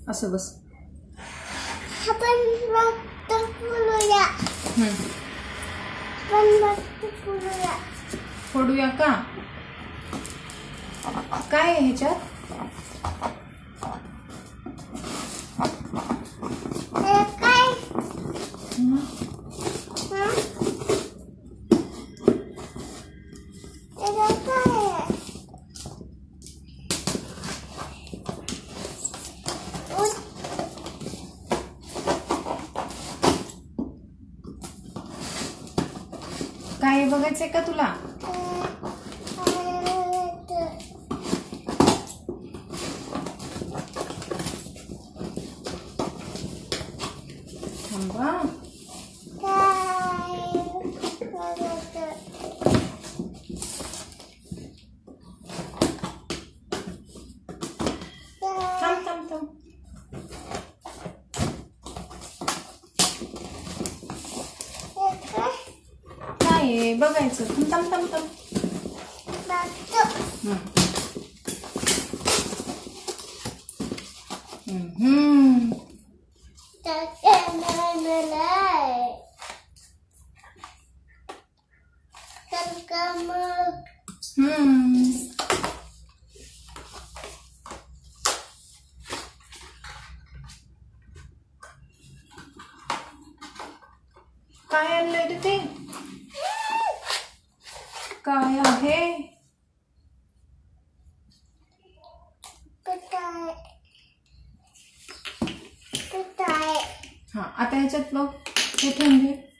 असं बस. आपण रक्त फोडूया. फोडूया का? काय आहे ह्याच्यात? काय बघायचंय का तुला? थांबा. थांब थांब थांब. काय बघायचं? थांब थांब थांब. काय आणलंय रे ते? काय आहे? हा, आता ह्याच्यात बघ, हे ठेवून दे.